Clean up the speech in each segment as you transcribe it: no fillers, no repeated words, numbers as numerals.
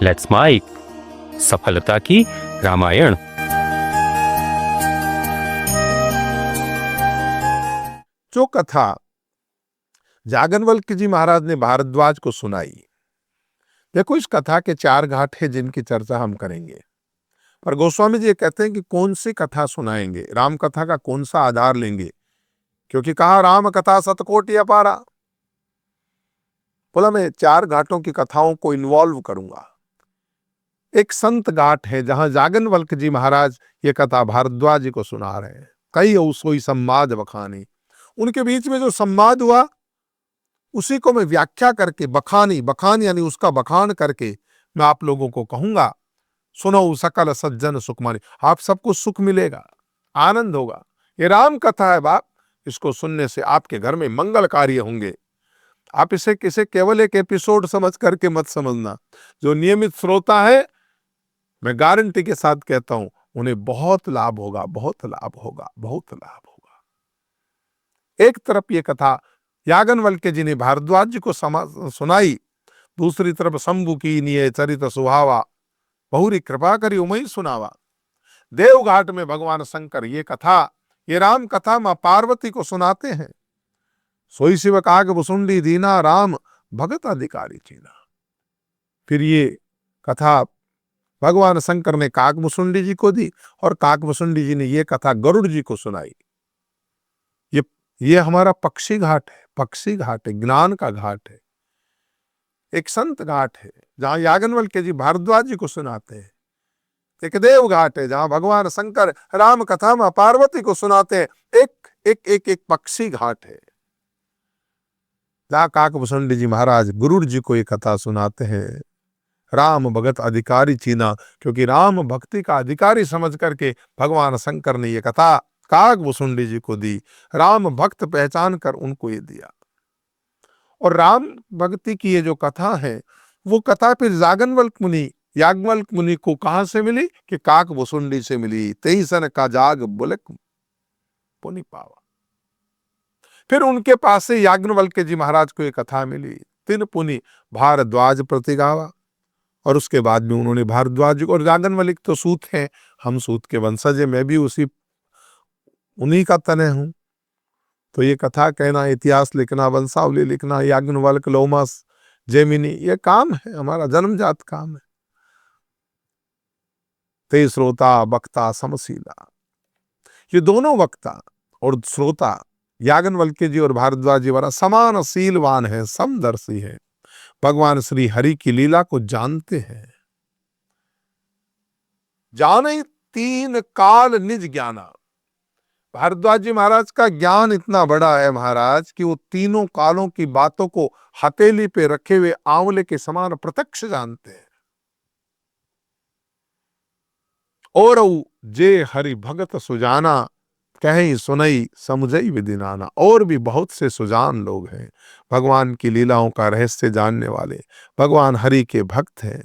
Let's mic सफलता की रामायण। जो कथा जागनवल्क्य जी महाराज ने भारद्वाज को सुनाई, देखो इस कथा के 4 घाट है जिनकी चर्चा हम करेंगे। पर गोस्वामी जी ये कहते हैं कि कौन सी कथा सुनाएंगे, राम कथा का कौन सा आधार लेंगे, क्योंकि कहा राम कथा सतकोटि अपारा। बोला मैं 4 घाटों की कथाओं को इन्वॉल्व करूंगा। एक संत घाट है जहां जागनवल्क्य जी महाराज ये कथा भारद्वाज जी को सुना रहे हैं। कई उसोई संवाद बखानी, उनके बीच में जो संवाद हुआ उसी को मैं व्याख्या करके बखान यानी उसका बखान करके मैं आप लोगों को कहूंगा। सुनो सकल सज्जन सुखमानी, आप सबको सुख मिलेगा, आनंद होगा। ये राम कथा है बाप, इसको सुनने से आपके घर में मंगल कार्य होंगे। आप इसे किसे केवल एक एपिसोड समझ करके मत समझना। जो नियमित श्रोता है, मैं गारंटी के साथ कहता हूं उन्हें बहुत लाभ होगा, बहुत लाभ होगा, बहुत लाभ होगा। एक तरफ ये कथा यागनवल्क्य जी ने भारद्वाज जी को सुनाई, दूसरी तरफ शंभु की निये चरित सुहावा, बहुरी कृपा करी उमई सुनावा। देवघाट में भगवान शंकर ये कथा, ये राम कथा मां पार्वती को सुनाते हैं। सोई शिव काग भुसुंडी दीना, राम भगत अधिकारी चीना। फिर ये कथा भगवान शंकर ने काकभुसुंडी जी को दी और काकभुसुंडी जी ने ये कथा गरुड़ जी को सुनाई। ये हमारा पक्षी घाट है, पक्षी घाट है, ज्ञान का घाट है। एक संत घाट है जहां यागनवल्क्य जी भारद्वाज जी को सुनाते हैं। एक देव घाट है जहां भगवान शंकर राम कथा में पार्वती को सुनाते हैं। एक पक्षी घाट है जहां काकभुसुंडी जी महाराज गुरुड़ जी को ये कथा सुनाते हैं। राम भगत अधिकारी चीना, क्योंकि राम भक्ति का अधिकारी समझ करके भगवान शंकर ने ये कथा काकभुसुंडी जी को दी। राम भक्त पहचान कर उनको ये दिया। और राम भक्ति की ये जो कथा है, वो कथा फिर याज्ञवल्क्य मुनि को कहां से मिली कि काकभुसुंडी से मिली। 23 का जाग बुलक पुनि पावा। फिर उनके पास से याज्ञवल्क्य जी महाराज को ये कथा मिली। 3 पुनि भारद्वाज प्रति गावा। और उसके बाद में उन्होंने भारद्वाज और याज्ञवल्क्य तो सूत हैं, हम सूत के वंशज हैं, मैं भी उन्हीं का तनय हूं। तो ये कथा कहना, इतिहास लिखना, वंशावली लिखना, याज्ञवल्क्य लोमस जेमिनी, ये काम है, हमारा जन्मजात काम है। ते श्रोता वक्ता समशीला, ये दोनों वक्ता और श्रोता याज्ञवल्क्य जी और भारद्वाज जी वाला समान शीलवान है, समदर्शी है, भगवान श्री हरि की लीला को जानते हैं। जाने 3 काल निज ज्ञाना। भारद्वाज जी महाराज का ज्ञान इतना बड़ा है महाराज कि वो तीनों कालों की बातों को हथेली पे रखे हुए आंवले के समान प्रत्यक्ष जानते हैं। और जे हरि भगत सुजाना, कहीं सुनई समझई विदिनाना। और भी बहुत से सुजान लोग हैं, भगवान की लीलाओं का रहस्य जानने वाले, भगवान हरि के भक्त हैं।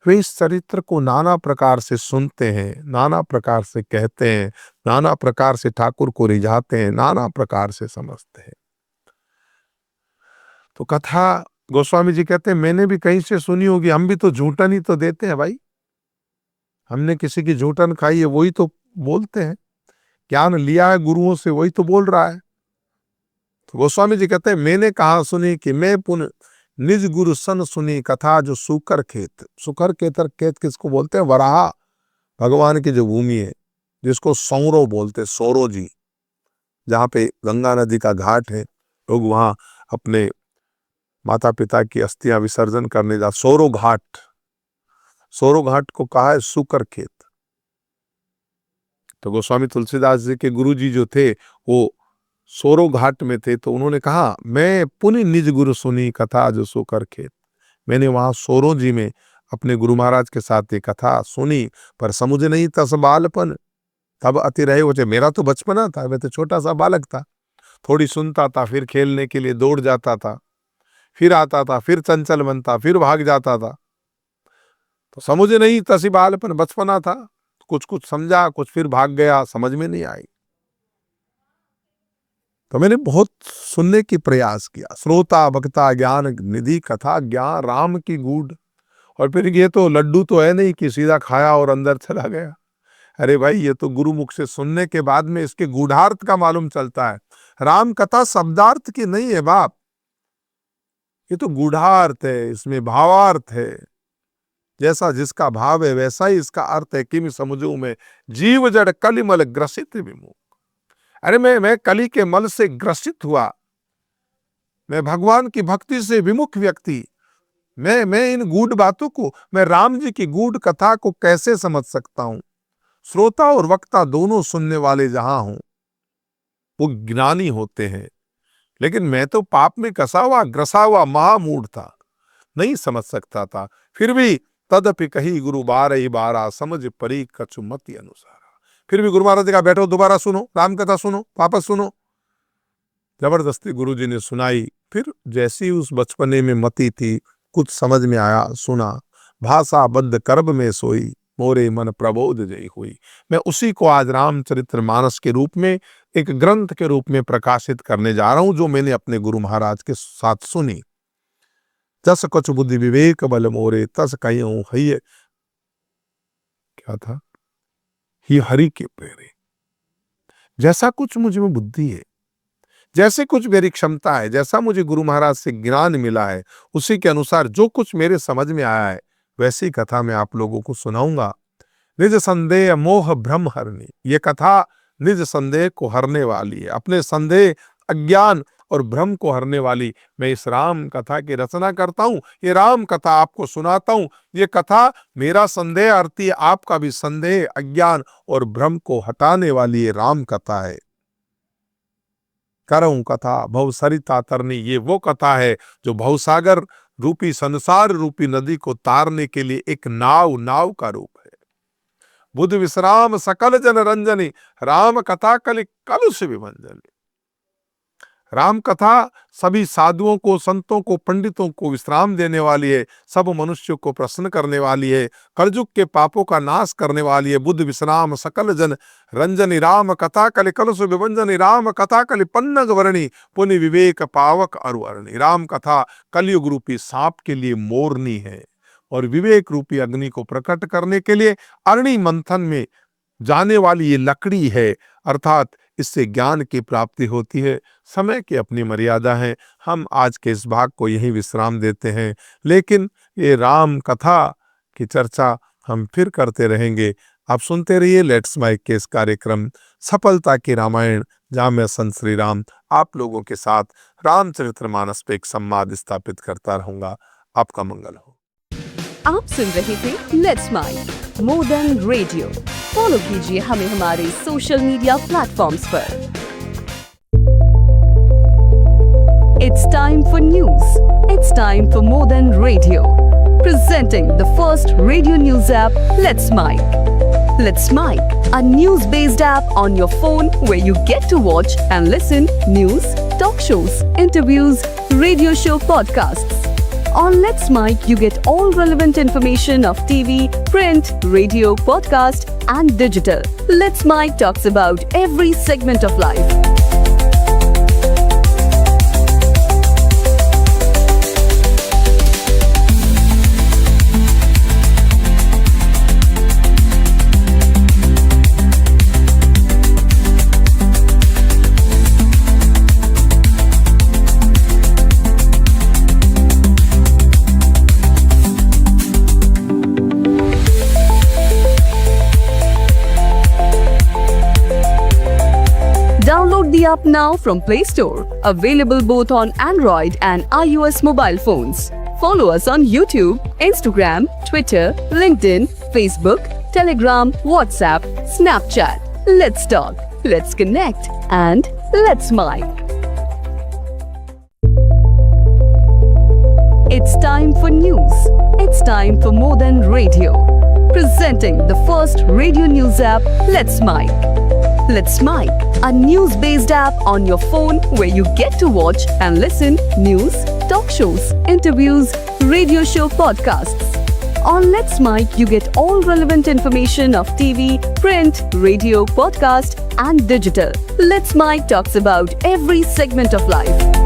वे इस चरित्र को नाना प्रकार से सुनते हैं, नाना प्रकार से कहते हैं, नाना प्रकार से ठाकुर को रिझाते हैं, नाना प्रकार से समझते हैं। तो कथा गोस्वामी जी कहते हैं मैंने भी कहीं से सुनी होगी, हम भी तो झूठन ही तो देते हैं भाई। हमने किसी की झूठन खाई है, वही तो बोलते हैं। ज्ञान लिया है गुरुओं से, वही तो बोल रहा है। तो गोस्वामी जी कहते हैं मैंने कहा सुनी कि मैं पुन निज गुरु सन सुनी कथा जो सुकर खेत। सुकर खेत किसको बोलते हैं? वराहा भगवान की जो भूमि है, जिसको सौरो बोलते, सौरो जी, जहाँ पे गंगा नदी का घाट है, लोग वहां अपने माता पिता की अस्थियां विसर्जन करने जा, सौरो घाट को कहा है सुकर खेत। तो गोस्वामी तुलसीदास जी के गुरु जी जो थे वो सोरो घाट में थे, तो उन्होंने कहा मैं पुनि निज गुरु सुनी कथा जो सुकर खेत। मैंने वहां सोरो जी में अपने गुरु महाराज के साथ ये कथा सुनी, पर समझ नहीं तस बालपन तब अति रहे हो। मेरा तो बचपना था, मैं तो छोटा सा बालक था, थोड़ी सुनता था, फिर खेलने के लिए दौड़ जाता था, फिर आता था, फिर चंचल बनता, फिर भाग जाता था। तो समझ नहीं तसी बालपन, बचपना था, कुछ कुछ समझा, कुछ फिर भाग गया, समझ में नहीं आई। तो मैंने बहुत सुनने की प्रयास किया। श्रोता भक्ता ज्ञान निधि कथा ज्ञान राम की गूढ़। और फिर ये तो लड्डू तो है नहीं कि सीधा खाया और अंदर चला गया। अरे भाई, ये तो गुरुमुख से सुनने के बाद में इसके गूढ़ार्थ का मालूम चलता है। राम कथा शब्दार्थ की नहीं है बाप, ये तो गूढ़ार्थ है, इसमें भावार्थ है। जैसा जिसका भाव है वैसा ही इसका अर्थ है। किम समुझू में जीव जड़ कलिमल ग्रसित विमुख। अरे मैं कली के मल से ग्रसित हुआ, मैं भगवान की भक्ति से विमुख व्यक्ति, मैं इन गूढ़ बातों को, मैं राम जी की गूढ़ कथा को कैसे समझ सकता हूं। श्रोता और वक्ता दोनों सुनने वाले जहां हों वो ज्ञानी होते हैं, लेकिन मैं तो पाप में कसा हुआ ग्रसा हुआ महामूढ़ था, नहीं समझ सकता था। फिर भी तदपि कही गुरु बारही बारा समझ परी कछु मति अनुसारा। फिर भी गुरु महाराज जी का बैठो, दोबारा सुनो, राम कथा सुनो, वापस सुनो। जबरदस्ती गुरु जी ने सुनाई। फिर जैसी उस बचपने में मति थी, कुछ समझ में आया, सुना। भाषा बद्ध कर्म में सोई, मोरे मन प्रबोध जय हुई। मैं उसी को आज रामचरितमानस के रूप में, एक ग्रंथ के रूप में प्रकाशित करने जा रहा हूं, जो मैंने अपने गुरु महाराज के साथ सुनी। जस कछु बुद्धि विवेक बल मोरे, तस कहियो हइये, क्या था, ही हरि के प्रेरे। जैसा कुछ मुझे में बुद्धि है, जैसे कुछ मेरी क्षमता है, जैसा मुझे गुरु महाराज से ज्ञान मिला है, उसी के अनुसार जो कुछ मेरे समझ में आया है वैसी कथा मैं आप लोगों को सुनाऊंगा। निज संदेह मोह भ्रम हरनी। ये कथा निज संदेह को हरने वाली है, अपने संदेह, अज्ञान और भ्रम को हरने वाली मैं इस राम कथा की रचना करता हूं। ये राम कथा आपको सुनाता हूं। ये कथा मेरा संदेह हरती है, आपका भी संदेह, अज्ञान और भ्रम को हटाने वाली ये राम कथा है। करऊं कथा भव सरिता तरनी। ये वो कथा है जो भवसागर रूपी, संसार रूपी नदी को तारने के लिए एक नाव का रूप है। बुध विश्राम सकल जन रंजनी, राम कथा कलि कलुष विभंजनी। राम कथा सभी साधुओं को, संतों को, पंडितों को विश्राम देने वाली है, सब मनुष्यों को प्रसन्न करने वाली है, कलयुग के पापों का नाश करने वाली है। बुद्ध विश्राम सकल जन रंजनी, राम कथा कलि कलुष विभंजनी, राम कथा कलि पन्नग वर्णी, पुनि विवेक पावक अरुअरणी। राम कथा कलयुग रूपी सांप के लिए मोरनी है और विवेक रूपी अग्नि को प्रकट करने के लिए अरणि मंथन में जाने वाली ये लकड़ी है, अर्थात इससे ज्ञान की प्राप्ति होती है। समय की अपनी मर्यादा है, हम आज के इस भाग को यहीं विश्राम देते हैं, लेकिन ये राम कथा की चर्चा हम फिर करते रहेंगे। आप सुनते रहिए लेट्स माइक के इस कार्यक्रम सफलता की रामायण, जहाँ मैं संत श्री राम आप लोगों के साथ रामचरितमानस पे एक संवाद स्थापित करता रहूंगा। आपका मंगल हो। आप सुन रहे थे let's make more than radio. Follow कीजिए हमें हमारे सोशल मीडिया प्लेटफॉर्म्स पर। It's time for news. It's time for more than radio. Presenting the first radio news app, Let's Mic. Let's Mic, a news-based app on your phone where you get to watch and listen news, talk shows, interviews, radio show podcasts. On Let's Mic, you get all relevant information of TV, print, radio, podcast, and digital. Let's Mic talks about every segment of life. Download the app now from Play Store. Available both on Android and iOS mobile phones. Follow us on YouTube, Instagram, Twitter, LinkedIn, Facebook, Telegram, WhatsApp, Snapchat. Let's talk, let's connect, and let's mic. It's time for news. It's time for more than radio. Presenting the first radio news app, Let's Mic. Let's Mic, a news-based app on your phone where you get to watch and listen news, talk shows, interviews, radio show podcasts. On Let's Mic, you get all relevant information of TV, print, radio, podcast, and digital. Let's Mic talks about every segment of life.